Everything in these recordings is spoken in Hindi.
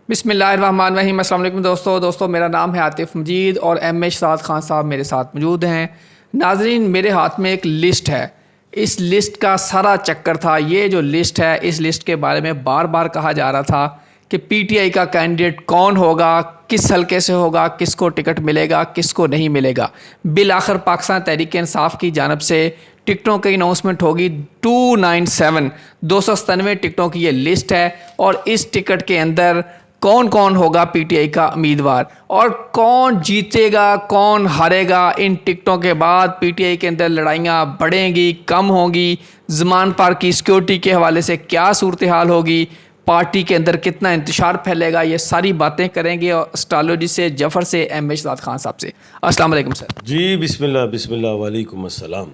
बिस्मिल्लाहिर्रहमानिर्रहीम। अस्सलाम वालेकुम दोस्तों मेरा नाम है आतिफ़ मजीद और एम शाद खान साहब मेरे साथ मौजूद हैं। नाजरीन, मेरे हाथ में एक लिस्ट है। इस लिस्ट का सारा चक्कर था, ये जो लिस्ट है इस लिस्ट के बारे में बार बार कहा जा रहा था कि पीटीआई का कैंडिडेट कौन होगा, किस हल्के से होगा, किसको टिकट मिलेगा, किसको नहीं मिलेगा। बिल आखिर पाकिस्तान तहरीक इंसाफ की जानब से टिकटों की अनाउंसमेंट होगी। 297 टिकटों की ये लिस्ट है और इस टिकट के अंदर कौन कौन होगा पीटीआई का उम्मीदवार और कौन जीतेगा कौन हारेगा। इन टिकटों के बाद पीटीआई के अंदर लड़ाइयाँ बढ़ेंगी, कम होंगी, ज़मान पार की सिक्योरिटी के हवाले से क्या सूरत हाल होगी, पार्टी के अंदर कितना इंतशार फैलेगा, ये सारी बातें करेंगे और एस्ट्रोलॉजी से जफ़र से एम शाद खान साहब से। अस्सलाम वालेकुम सर। जी बिस्मिल्लाह बिस्मिल्लाह वालेकुम अस्सलाम।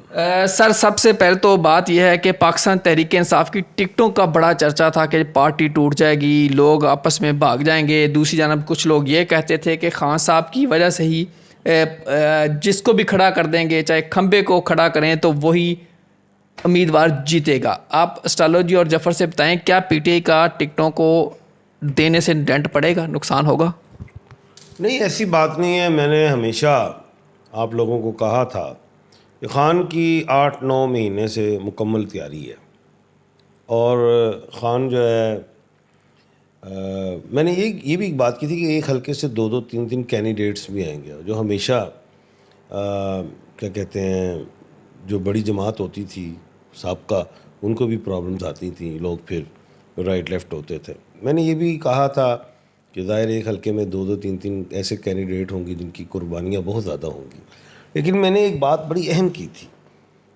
सर, सबसे पहले तो बात यह है कि पाकिस्तान तहरीक इंसाफ की टिकटों का बड़ा चर्चा था कि पार्टी टूट जाएगी, लोग आपस में भाग जाएंगे। दूसरी जानब कुछ लोग ये कहते थे कि खान साहब की वजह से ही जिसको भी खड़ा कर देंगे, चाहे खंबे को खड़ा करें तो वही उम्मीदवार जीतेगा। आप एस्ट्रोलॉजी और जफ़र से बताएं, क्या पीटीआई का टिकटों को देने से डेंट पड़ेगा, नुकसान होगा? नहीं, ऐसी बात नहीं है। मैंने हमेशा आप लोगों को कहा था कि ख़ान की 8-9 महीने से मुकम्मल तैयारी है और ख़ान जो है मैंने ये भी एक बात की थी कि एक हल्के से 2-2, 3-3 कैंडिडेट्स भी आएंगे जो हमेशा क्या कहते हैं, जो बड़ी जमात होती थी साबका, उनको भी प्रॉब्लम्स आती थी, लोग फिर राइट लेफ़्ट होते थे। मैंने ये भी कहा था कि ज़ाहिर एक हल्के में 2-2, 3-3 ऐसे कैंडिडेट होंगे जिनकी कुर्बानियाँ बहुत ज़्यादा होंगी। लेकिन मैंने एक बात बड़ी अहम की थी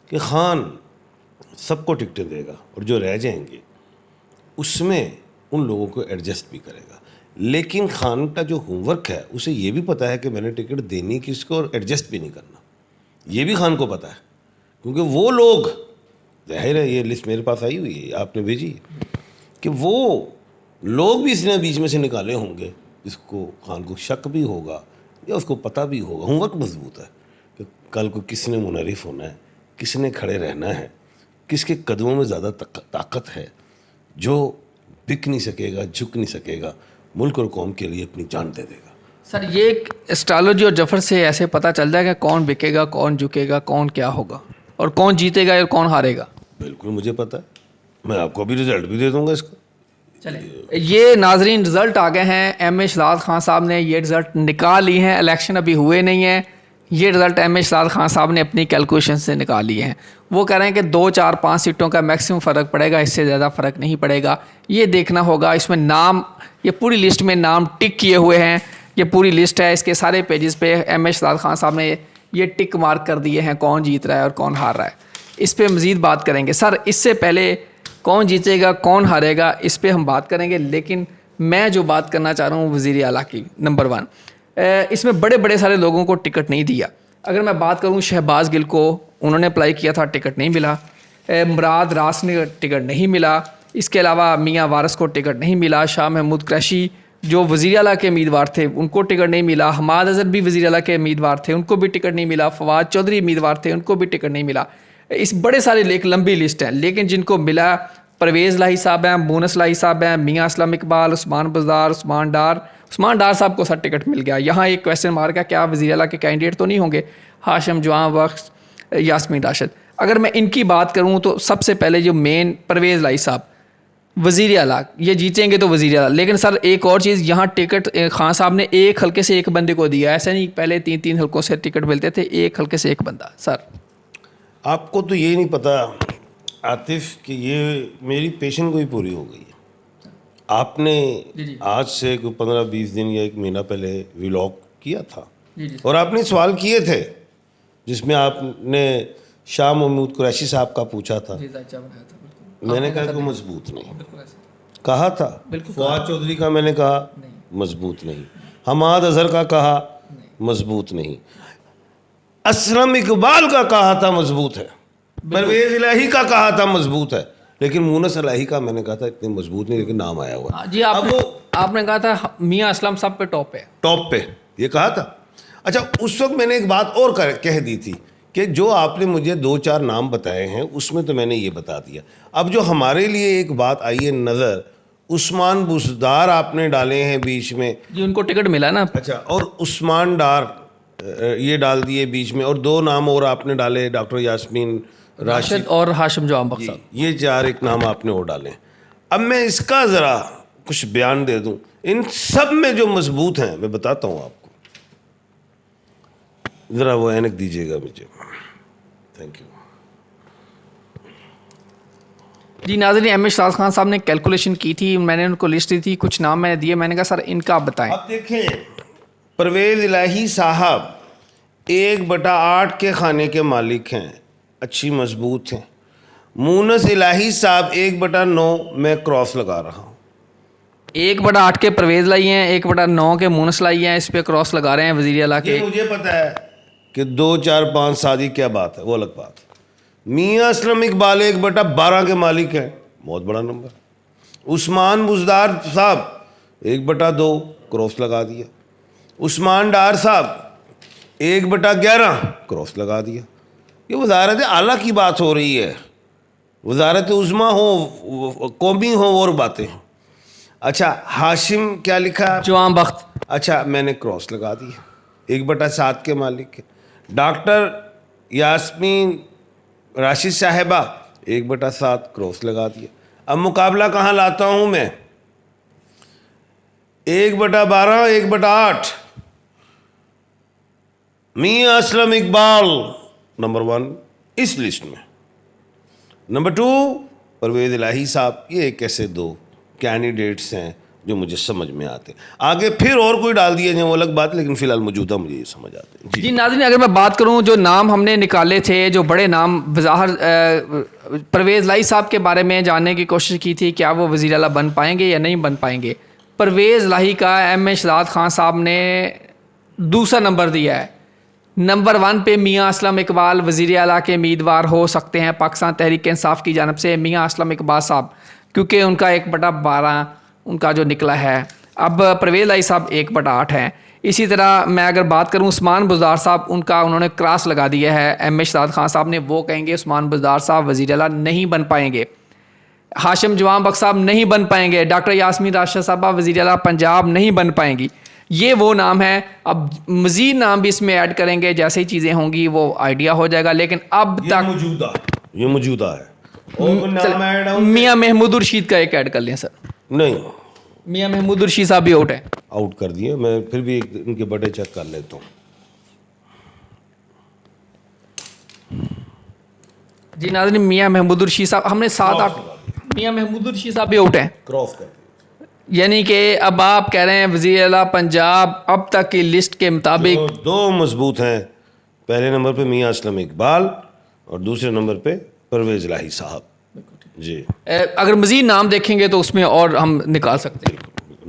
कि ख़ान सबको टिकटें देगा और जो रह जाएंगे उसमें उन लोगों को एडजस्ट भी करेगा। लेकिन ख़ान का जो होमवर्क है उसे ये भी पता है कि मैंने टिकट देनी किसको और एडजस्ट भी नहीं करना, ये भी ख़ान को पता है। क्योंकि वो लोग, ज़ाहिर है ये लिस्ट मेरे पास आई हुई है, आपने भेजी, कि वो लोग भी इसने बीच में से निकाले होंगे जिसको ख़ान को शक भी होगा या उसको पता भी होगा। होमवर्क मजबूत है कि कल को किसने मुनरिफ होना है, किसने खड़े रहना है, किसके कदमों में ज़्यादा ताकत है, जो बिक नहीं सकेगा, झुक नहीं सकेगा, मुल्क और कौम के लिए अपनी जान दे देगा। सर, ये एस्ट्रोलॉजी और जफ़र से ऐसे पता चल जाएगा कौन बिकेगा, कौन झुकेगा, कौन क्या होगा और कौन जीतेगा और कौन हारेगा? बिल्कुल मुझे पता है, मैं आपको अभी रिजल्ट भी दे दूंगा इसका। चले, ये नाजरीन रिज़ल्ट आ गए हैं। एम शाद खान साहब ने ये रिज़ल्ट निकाल लिए हैं। इलेक्शन अभी हुए नहीं हैं, ये रिज़ल्ट एम शाद खान साहब ने अपनी कैलकुलेशन से निकाल लिए हैं। वो कह रहे हैं कि 2, 4, 5 सीटों का मैक्सिमम फ़र्क पड़ेगा, इससे ज़्यादा फ़र्क नहीं पड़ेगा। ये देखना होगा। इसमें नाम, ये पूरी लिस्ट में नाम टिक किए हुए हैं। ये पूरी लिस्ट है, इसके सारे पेजेस पे एम शाद खान साहब ने ये टिक मार्क कर दिए हैं कौन जीत रहा है और कौन हार रहा है। इस पर मज़ीद बात करेंगे। सर, इससे पहले कौन जीतेगा कौन हारेगा इस पर हम बात करेंगे, लेकिन मैं जो बात करना चाह रहा हूँ वज़ीर आला की, नंबर 1, इसमें बड़े बड़े सारे लोगों को टिकट नहीं दिया। अगर मैं बात करूँ शहबाज गिल को, उन्होंने अप्लाई किया था, टिकट नहीं मिला। मुराद रास ने टिकट नहीं मिला। इसके अलावा मियाँ वारिस को टिकट नहीं मिला। शाह महमूद क्रैशी जो वज़ीर आला के उम्मीदवार थे उनको टिकट नहीं मिला। हमाद अज़हर भी वज़ीर आला के उम्मीदवार थे, उनको भी टिकट नहीं मिला। फवाद चौधरी उम्मीदवार थे, उनको भी टिकट नहीं मिला। इस बड़े सारे एक लंबी लिस्ट है, लेकिन जिनको मिला परवेज़ लाही साहब हैं, मूनस लाही साहब हैं, मियाँ असलम इकबाल, उस्मान बज़दार, उस्मान डार साहब को सर टिकट मिल गया। यहाँ एक क्वेश्चन मार्क है, क्या वज़ीर आला के कैंडिडेट तो नहीं होंगे हाशिम जवां बख्श, यास्मीन राशिद। अगर मैं इनकी बात करूँ तो सबसे पहले जो मेन परवेज़ लाही साहब वज़ीर आला, ये जीतेंगे तो वज़ीर आला। लेकिन सर एक और चीज़, यहाँ टिकट खान साहब ने एक हल्के से एक बंदे को दिया, ऐसा नहीं पहले 3-3 हल्कों से टिकट मिलते थे, एक हल्के से एक बंदा। सर आपको तो ये नहीं पता आतिफ कि ये मेरी पेशेंट को ही पूरी हो गई है। आपने आज से कोई 15-20 दिन या 1 महीना पहले व्लॉग किया था और आपने सवाल किए थे जिसमें आपने शाह महमूद कुरैशी साहब का पूछा था। मैंने कहा कि मजबूत नहीं, कहा था। फवाद चौधरी का मैंने कहा मजबूत नहीं, हमाद अजहर का कहा मजबूत नहीं, असलम इकबाल का कहा था मजबूत है, परवेज़ इलाही का कहा था मजबूत है, लेकिन मूनस इलाही का मैंने कहा था इतने मजबूत नहीं, लेकिन नाम आया हुआ जी। आपने कहा था मियाँ असलम सब पे टॉप पे ये कहा था। अच्छा, उस वक्त मैंने एक बात और कह दी थी कि जो आपने मुझे 2-4 नाम बताए हैं उसमें तो मैंने ये बता दिया। अब जो हमारे लिए एक बात आई है नज़र, उस्मान बुज़दार आपने डाले हैं बीच में। जी उनको टिकट मिला ना। अच्छा, और उस्मान डार ये डाल दिए बीच में, और 2 नाम और आपने डाले, डॉक्टर यास्मीन राशिद राशिद और हाशिम जवान बख्श साहब। ये 4 एक नाम आपने और डाले। अब मैं इसका ज़रा कुछ बयान दे दूं। इन सब में जो मजबूत हैं मैं बताता हूं आपको, ज़रा वो ऐनक दीजिएगा मुझे, थैंक यू। जी नाज़रीन, एम ए शहजाद खान साहब ने कैलकुलेशन की थी, मैंने उनको लिस्ट दी थी, कुछ नाम मैंने दिए, मैंने कहा सर इनका आप बताएं। अब देखें, परवेज़ इलाही साहब 1/8 के खाने के मालिक हैं, अच्छी मजबूत हैं। मूनस इलाही साहब 1/9 में क्रॉस लगा रहा हूँ। 1/8 के परवेज़ लाई हैं, 1/9 के मूनस लाई हैं, इस पे क्रॉस लगा रहे हैं वज़ीर आला ये के। मुझे पता है कि 2, 4, 5 शादी क्या बात है, वो अलग बात है। मियाँ असलम इकबाल 1/12 के मालिक हैं, बहुत बड़ा नंबर। उस्मान बुज़दार साहब 1/2 क्रॉस लगा दिया। उस्मान डार साहब 1/11 क्रॉस लगा दिया। ये वजारत आला की बात हो रही है, वजारत उज़्मा हो, कौमी हो और बातें हों। अच्छा, हाशिम क्या लिखा? जवान बख्त। अच्छा, मैंने क्रॉस लगा दिया, 1/7 के मालिक है। डॉक्टर यास्मीन राशिद साहिबा 1/7 क्रॉस लगा दिया। अब मुकाबला कहाँ लाता हूँ मैं? 1/12, 1/8। मियाँ असलम इकबाल नंबर 1 इस लिस्ट में। नंबर 2 परवेज़ इलाही साहब। ये एक ऐसे 2 कैंडिडेट्स हैं जो मुझे समझ में आते हैं। आगे फिर और कोई डाल दिए जाए वो अलग बात, लेकिन फिलहाल मौजूदा मुझे ये समझ आते हैं। जी नाज़रीन, अगर मैं बात करूं जो नाम हमने निकाले थे, जो बड़े नाम वज़ाहर परवेज़ इलाही साहब के बारे में जानने की कोशिश की थी, क्या वो वज़ीर आला बन पाएंगे या नहीं बन पाएंगे। परवेज़ इलाही का एम ए शहजाद खान साहब ने दूसरा नंबर दिया है। नंबर 1 पे मियाँ असलम इकबाल वज़ीर आला के उम्मीदवार हो सकते हैं पाकिस्तान तहरीक इंसाफ की जानब से, मियाँ असलम इकबाल साहब, क्योंकि उनका 1/12 उनका जो निकला है। अब परवेज़ इलाही साहब 1/8 हैं। इसी तरह मैं अगर बात करूं उस्मान बुज़दार साहब, उनका उन्होंने क्रॉस लगा दिया है एम ए शहजाद खान साहब ने, वो कहेंगे उस्मान बुज़दार साहब वज़ीर आला नहीं बन पाएंगे। हाशिम जवान बख्श साहब नहीं बन पाएंगे। डॉक्टर यास्मीन राशिद साहबा वज़ीर आला पंजाब नहीं बन पाएंगी। ये वो नाम है। अब मज़ीद नाम भी इसमें ऐड करेंगे, जैसे ही चीज़ें होंगी वो आइडिया हो जाएगा, लेकिन अब ये तक मौजूदा है। और कोई नाम ऐड होंगे? मियाँ महमूद रशीद का एक ऐड कर लें सर। नहीं, मियाँ महमूद रशीद साहब भी आउट है। आउट कर दिए। मैं फिर भी इनके बड़े चेक कर लेता हूँ। जी नाज़रीन, मियाँ महमूद रशीद साहब हमने 7-8, मियाँ महमूद रशीद साहब भी आउट हैं। क्रॉस कर दिए। यानी कि अब आप कह रहे हैं वज़ीर आला पंजाब अब तक की लिस्ट के मुताबिक जो 2 मजबूत हैं, पहले नंबर पे मियाँ असलम इकबाल और दूसरे नंबर पे परवेज़ इलाही साहब। जी, अगर मज़ीद नाम देखेंगे तो उसमें और हम निकाल सकते हैं।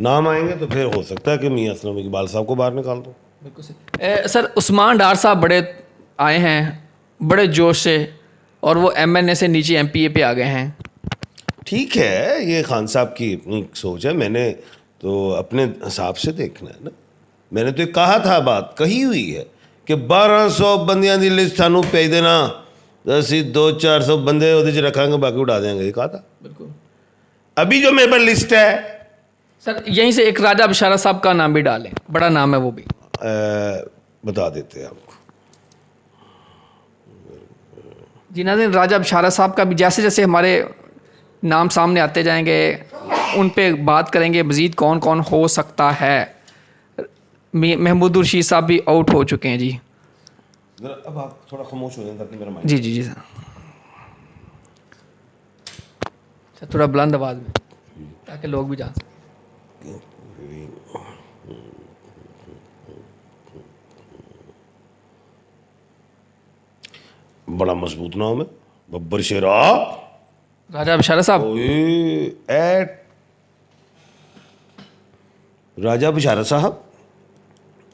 नाम आएंगे तो फिर हो सकता है कि मियाँ असलम इकबाल साहब को बाहर निकाल दो। बिल्कुल सही। सर उस्मान डार साहब बड़े आए हैं, बड़े जोश से, और वो MNA से नीचे MPA पे आ गए हैं। ठीक है, ये खान साहब की अपनी सोच है, मैंने तो अपने हिसाब से देखना है ना। मैंने तो कहा था, बात कही हुई है कि 1200 बंदियां की लिस्ट सानू भेज देना, ਅਸੀਂ 200-400 बंदे ਉਹਦੇ 'ਚ रखांगे, बाकी उड़ा देंगे। ये कहा था। बिल्कुल। अभी जो मेरे पास लिस्ट है, सर यहीं से एक राजा बशारा साहब का नाम भी डालें, बड़ा नाम है वो भी। बता देते हैं आपको। जी नाज़रीन, राजा बशारा साहब का भी जैसे जैसे हमारे नाम सामने आते जाएंगे उन पे बात करेंगे मज़ीद कौन कौन हो सकता है। महमूद रशीद साहब भी आउट हो चुके हैं। जी अब आप थोड़ा खामोश हो जाए ताकि मेरा माइंड। जी जी जी सर, थोड़ा बुलंद आवाज़ में ताकि लोग भी जान सकें। बड़ा मजबूत नाम है, बब्बर शेरा। राजा बशारा साहब। एट राजा बशारा साहब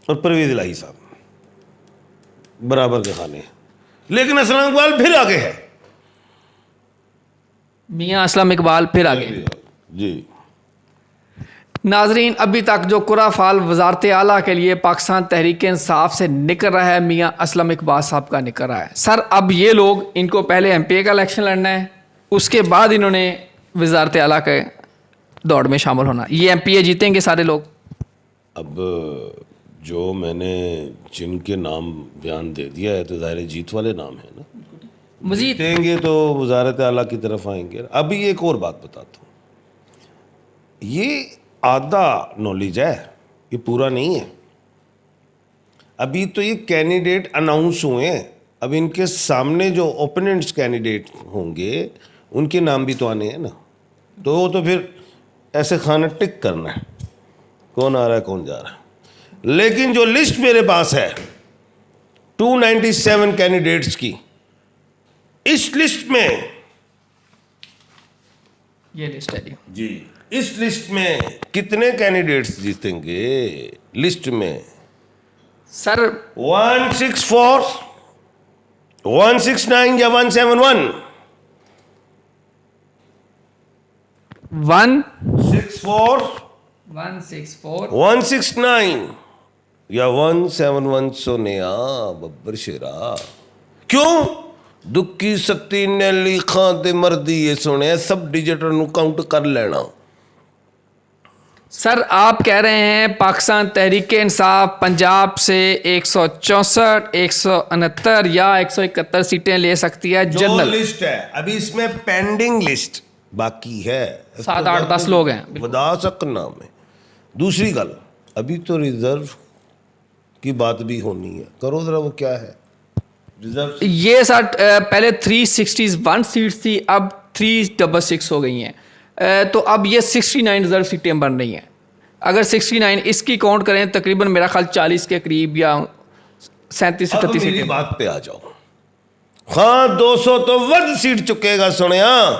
और परवेज़ इलाही साहब बराबर के खाने हैं, लेकिन असलम इकबाल फिर आगे है। मियाँ असलम इकबाल फिर आगे। जी नाजरीन, अभी तक जो कुरा फाल वजारत आला के लिए पाकिस्तान तहरीक इंसाफ से निकल रहा है, मियाँ असलम इकबाल साहब का निकल रहा है। सर अब ये लोग, इनको पहले MPA का इलेक्शन लड़ना है, उसके बाद इन्होंने वजारत आला के दौड़ में शामिल होना। ये एमपीए जीतेंगे सारे लोग? अब जो मैंने जिनके नाम बयान दे दिया है तो ज़ाहिर है जीत वाले नाम है ना। मजीद जीतेंगे तो वजारत आला की तरफ आएंगे। अभी एक और बात बताता हूँ, ये आधा नॉलेज है, ये पूरा नहीं है। अभी तो ये कैंडिडेट अनाउंस हुए हैं, अब इनके सामने जो ओपोनेंट्स कैंडिडेट होंगे उनके नाम भी तो आने हैं ना, तो वो तो फिर ऐसे खाना टिक करना है कौन आ रहा है कौन जा रहा है। लेकिन जो लिस्ट मेरे पास है 297 कैंडिडेट्स की, इस लिस्ट में ये लिस्ट है जी, इस लिस्ट में कितने कैंडिडेट्स जीतेंगे? लिस्ट में सर 164, 169 या 171? 164, 169 या 171? सोनिया बब्बर शेरा क्यों दुखी सत्ती ने लिखा ते मर्दी ये सुने सब डिजिटल नु काउंट कर लेना। सर आप कह रहे हैं पाकिस्तान तहरीक इंसाफ पंजाब से 164, 169 या 171 सीटें ले सकती है जो जनरल। लिस्ट है अभी इसमें पेंडिंग लिस्ट बाकी है, 7, 8, 10 लोग हैं। बता सकना में। दूसरी गल, अभी तो रिजर्व की बात भी होनी है, करो जरा वो क्या है रिजर्व। ये सर पहले 361 सीट्स थी, अब 366 हो गई हैं। तो अब ये 69 रिजर्व सीटें बन रही हैं। अगर 69 इसकी काउंट करें तकरीबन मेरा ख्याल 40 के करीब या 37 अब 38 मेरी सीटें। बात पे आ जाओ। हाँ 200 तो वर्द सीट चुकेगा सुनिया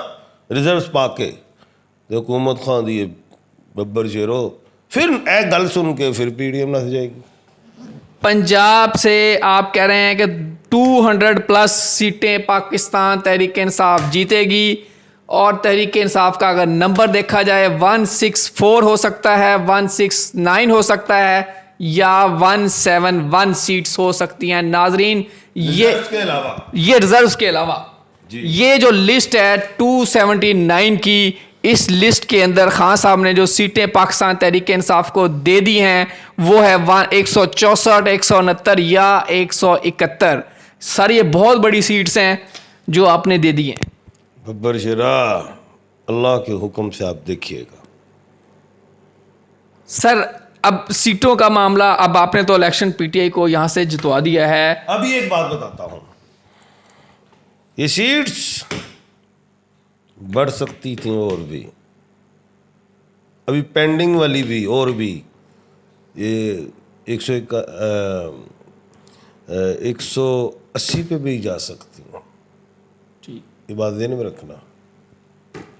रिजर्व पाके तो हुकूमत खां दी बब्बर शेरो, फिर ए गल सुन के फिर पीडीएम नस जाएगी। पंजाब से आप कह रहे हैं कि 200 प्लस सीटें पाकिस्तान तहरीक इंसाफ जीतेगी, और तहरीक इंसाफ का अगर नंबर देखा जाए 164 हो सकता है, 169 हो सकता है या 171 सीट्स हो सकती हैं। नाजरीन ये इसके अलावा ये रिजर्व्स के अलावा ये जो लिस्ट है 279 की, इस लिस्ट के अंदर खान साहब ने जो सीटें पाकिस्तान तहरीक इंसाफ को दे दी हैं वो है 164, 169 या 171। सर ये बहुत बड़ी सीट्स हैं जो आपने दे दी हैं। बब्बर शेरा अल्लाह के हुक्म से आप देखिएगा। सर अब सीटों का मामला, अब आपने तो इलेक्शन पीटीआई को यहां से जितवा दिया है। अभी एक बात बताता हूं, ये सीट्स बढ़ सकती थी और भी, अभी पेंडिंग वाली भी और भी ये 180 पे भी जा सकती हूँ। ये बात ध्यान में रखना,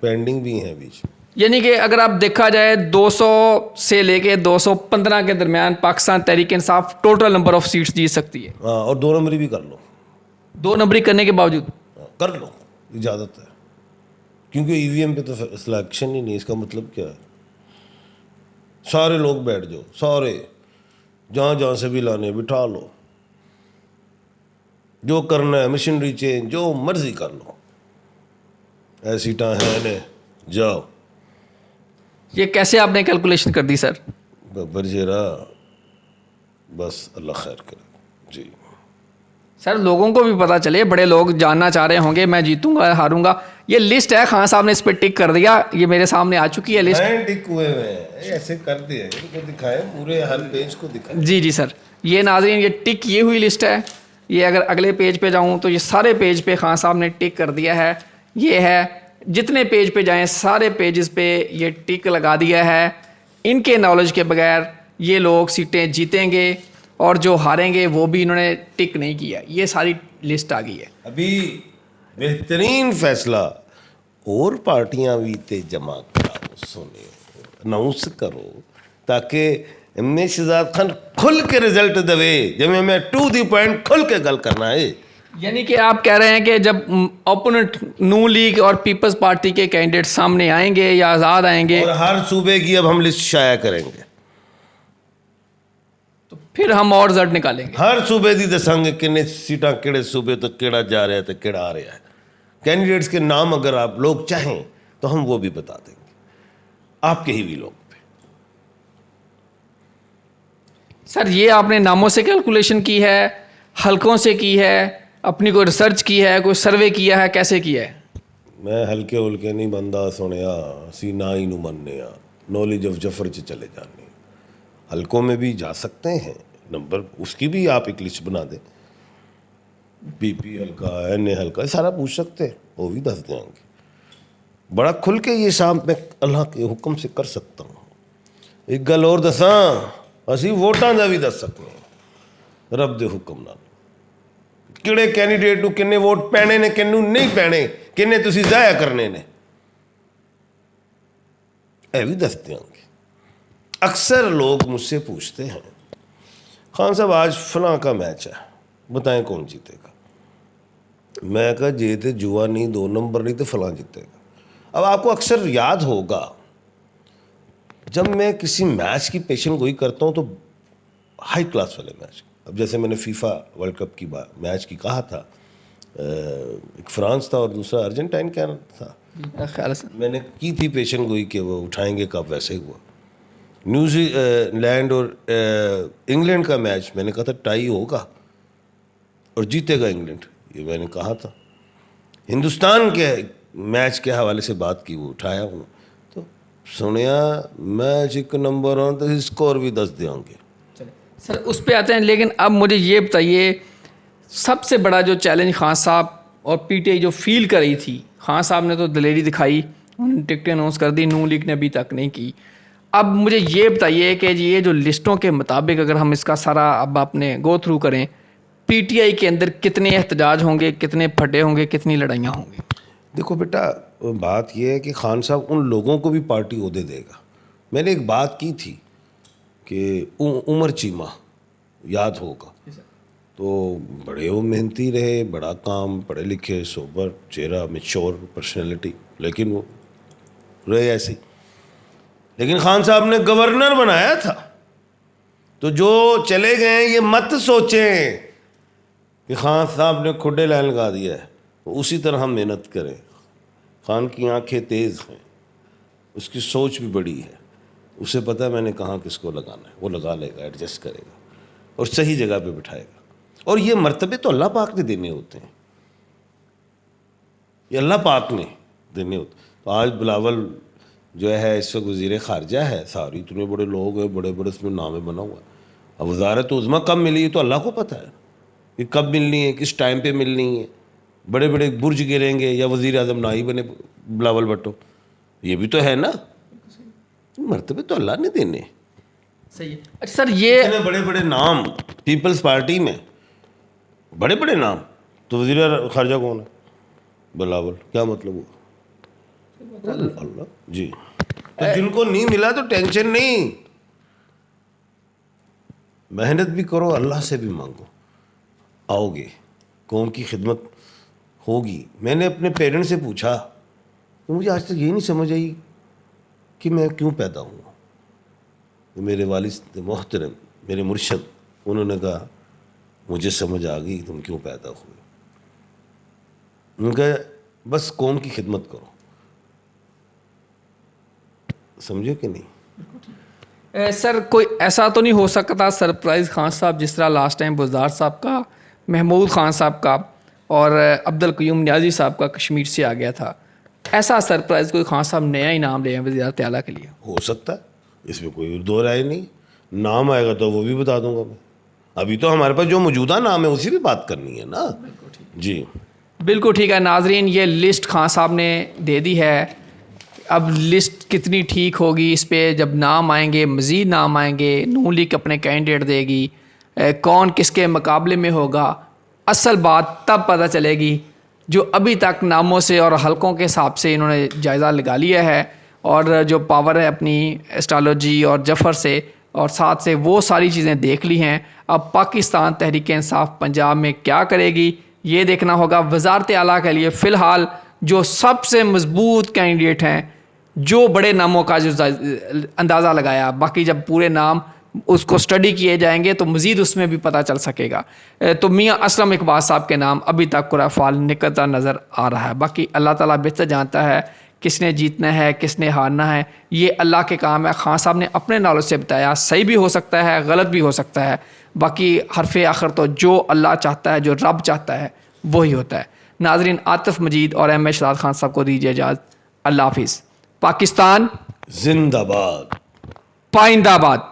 पेंडिंग भी हैं बीच में। यानी कि अगर आप देखा जाए 200 से लेके 215 के दरमियान Pakistan Tehreek Insaf total number of seats जीत सकती है। हाँ और 2 नंबरी भी कर लो, 2 नंबरी करने के बावजूद कर लो, इजाज़त है। क्योंकि ईवीएम पे तो सिलेक्शन ही नहीं, इसका मतलब क्या है? सारे लोग बैठ जाओ, सारे जहाँ जहाँ से भी लाने बिठा लो, जो करना है मशीनरी चेंज जो मर्जी कर लो, ऐसी सीटां हैं ने जाओ। ये कैसे आपने कैलकुलेशन कर दी सर? बब्बर शेरा बस अल्लाह खैर करे जी। सर लोगों को भी पता चले, बड़े लोग जानना चाह रहे होंगे मैं जीतूंगा हारूंगा। ये लिस्ट है, खान साहब ने इस पर टिक कर दिया, ये मेरे सामने आ चुकी है लिस्ट। टिक हुए हैं ऐसे कर दिए, इनको दिखाए पूरे हर पेज को दिखाए। जी जी सर, ये नाजरीन ये टिक ये हुई लिस्ट है। ये अगर अगले पेज पे जाऊं तो ये सारे पेज पे खान साहब ने टिक कर दिया है। ये है, जितने पेज पे जाएं सारे पेजेस पे ये टिक लगा दिया है। इनके नॉलेज के बगैर ये लोग सीटें जीतेंगे और जो हारेंगे वो भी इन्होंने टिक नहीं किया। ये सारी लिस्ट आ गई है। अभी बेहतरीन फैसला और पार्टियां भी ते जमा कराओ, सुने अनाउंस करो ताकि इमने शहजाद खान खुल के रिजल्ट दे, जब मैं टू दी पॉइंट खुल के गल करना है। यानी कि आप कह रहे हैं कि जब ओपोनेंट नून लीग और पीपल्स पार्टी के कैंडिडेट सामने आएंगे या आज़ाद आएंगे और हर सूबे की अब हम लिस्ट शाया करेंगे, तो फिर हम और रिजल्ट निकालेंगे। हर सूबे की दसांगे किन्ने सीटां किहड़े सूबे तो किहड़ा जा रहा है तो किहड़ा आ रहा है। कैंडिडेट्स के नाम अगर आप लोग चाहें तो हम वो भी बता देंगे। आपके ही भी लोग पे। सर ये आपने नामों से कैलकुलेशन की है, हलकों से की है, अपनी कोई रिसर्च की है, कोई सर्वे किया है, कैसे किया है? मैं हल्के हुल्के नहीं बंदा सुनिया सीना ही नु मनने नॉलेज ऑफ जफर च चले जाने। हल्कों में भी जा सकते हैं नंबर, उसकी भी आप एक लिस्ट बना दें, बीपी हल्का एन ए हल्का सारा पूछ सकते हैं, वो भी दस देंगे। बड़ा खुल के ये शाम मैं अल्लाह के हुक्म से कर सकता हूँ। एक गल और दसा, असी वोटां दा भी दस सकते हैं रब दे हुक्म नाल, किहड़े कैंਡੀਡੇਟ ਨੂੰ किन्ने वोट पैने ने किन्नू नहीं पैने, किन्ने तुसी ज़ाया करने ने, यह भी दस देंगे। अक्सर लोग मुझसे पूछते हैं खान साहब आज फलां का मैच है, बताएं कौन जीतेगा। मैं कहा जे तो जुआ नहीं, 2 नंबर नहीं तो फलां जीतेगा। अब आपको अक्सर याद होगा जब मैं किसी मैच की पेशन गोई करता हूँ तो हाई क्लास वाले मैच, अब जैसे मैंने फीफा वर्ल्ड कप की मैच की कहा था, एक फ्रांस था और दूसरा अर्जेंटाइन क्या था, मेरा ख्याल से मैंने की थी पेशन गोई कि वो उठाएंगे कप, वैसे ही हुआ। न्यूजीलैंड और इंग्लैंड का मैच मैंने कहा था टाई होगा और जीतेगा इंग्लैंड, ये मैंने कहा था। हिंदुस्तान के मैच के हवाले से बात की, वो उठाया हूँ तो सुनिया मैच 1 नंबर हो तो स्कोर भी 10 देंगे। सर उस पे आते हैं, लेकिन अब मुझे ये बताइए सबसे बड़ा जो चैलेंज खान साहब और पीटीआई जो फील कर रही थी, खान साहब ने तो दलेरी दिखाई, उन्होंने टिकटें अनाउंस कर दी, नून लीग ने अभी तक नहीं की। अब मुझे ये बताइए कि ये जो लिस्टों के मुताबिक अगर हम इसका सारा अब अपने गो थ्रू करें, पीटीआई के अंदर कितने एहतजाज होंगे, कितने फटे होंगे, कितनी लड़ाइयाँ होंगी? देखो बेटा, बात यह है कि खान साहब उन लोगों को भी पार्टी ओहदे देगा। मैंने एक बात की थी कि उमर चीमा याद होगा, तो बड़े वो मेहनती रहे, बड़ा काम, पढ़े लिखे, सोबर चेहरा, मैच्योर पर्सनैलिटी, लेकिन वो रहे ऐसे ही। लेकिन खान साहब ने गवर्नर बनाया था, तो जो चले गए ये मत सोचें कि खान साहब ने खुडे लाइन लगा दिया है, तो उसी तरह हम मेहनत करें। खान की आंखें तेज़ हैं, उसकी सोच भी बड़ी है, उसे पता है मैंने कहाँ किसको लगाना है, वो लगा लेगा, एडजस्ट करेगा और सही जगह पे बिठाएगा। और ये मर्तबे तो अल्लाह पाक ने देने होते हैं, ये अल्लाह पाक ने देने होते। तो आज बिलावल जो है इस वक्त वज़ीर ख़ारजा है, सारी इतने बड़े लोग हैं, बड़े बड़े उसमें नामे बना हुआ है। अब वज़ारत उज़्मा कब मिली है तो अल्लाह को पता है कि कब मिलनी है, किस टाइम पे मिलनी है। बड़े बड़े बुर्ज गिरेंगे या वज़ीर आज़म ना ही बने बिलावल भुट्टो, ये भी तो है ना, मर्तबे तो अल्लाह ने देने। सही है। अच्छा सर ये इतने बड़े बड़े नाम पीपल्स पार्टी में, बड़े बड़े नाम, तो वज़ीर ख़ारजा कौन है? बिलावल। क्या मतलब हुआ? अल्लाह जी। तो जिनको नहीं मिला तो टेंशन नहीं, मेहनत भी करो, अल्लाह से भी मांगो, आओगे, कौम की खिदमत होगी। मैंने अपने पेरेंट्स से पूछा तो मुझे आज तक यही नहीं समझ आई कि मैं क्यों पैदा हुआ। तो मेरे वालिद मोहतरम, मेरे मुर्शद, उन्होंने कहा मुझे समझ आ गई तुम क्यों पैदा हुए। उनका बस कौम की खिदमत करो, समझो कि नहीं? सर कोई ऐसा तो नहीं हो सकता सरप्राइज़ खान साहब जिस तरह लास्ट टाइम बुज़दार साहब का, महमूद खान साहब का और अब्दुल क़य्यूम नियाज़ी साहब का कश्मीर से आ गया था, ऐसा सरप्राइज़ कोई खान साहब नया इनाम ले आए वज़ीरात आला के लिए? हो सकता है, इसमें कोई दो राय नहीं। नाम आएगा तो वो भी बता दूंगा मैं। अभी तो हमारे पास जो मौजूदा नाम है उसी भी बात करनी है ना। जी बिल्कुल ठीक है। नाजरीन, ये लिस्ट खान साहब ने दे दी है, अब लिस्ट कितनी ठीक होगी इस पे जब नाम आएंगे, मज़ीद नाम आएंगे, नून लीग अपने कैंडिडेट देगी, कौन किसके मुकाबले में होगा, असल बात तब पता चलेगी। जो अभी तक नामों से और हलकों के हिसाब से इन्होंने जायज़ा लगा लिया है और जो पावर है अपनी एस्ट्रोलॉजी और जफ़र से और साथ से वो सारी चीज़ें देख ली हैं। अब पाकिस्तान तहरीक इंसाफ पंजाब में क्या करेगी ये देखना होगा। वज़ारत आला के लिए फ़िलहाल जो सबसे मजबूत कैंडिडेट हैं, जो बड़े नामों का जो अंदाज़ा लगाया, बाकी जब पूरे नाम उसको स्टडी किए जाएंगे तो मज़ीद उसमें भी पता चल सकेगा। तो मियाँ असलम इकबाल साहब के नाम अभी तक कुराफाल निकलता नज़र आ रहा है। बाकी अल्लाह ताला बेहतर जानता है किसने जीतना है किसने हारना है ये अल्लाह के काम है। खान साहब ने अपने नॉलेज से बताया, सही भी हो सकता है गलत भी हो सकता है, बाकी हरफ आखिर तो जो अल्लाह चाहता है जो रब चाहता है वही होता है। नाजरीन, आतिफ मजीद और एम ए शहजाद खान साहब को दीजिए इजाज़त। अल्लाह हाफिज़। पाकिस्तान जिंदाबाद। पाइंदाबाद।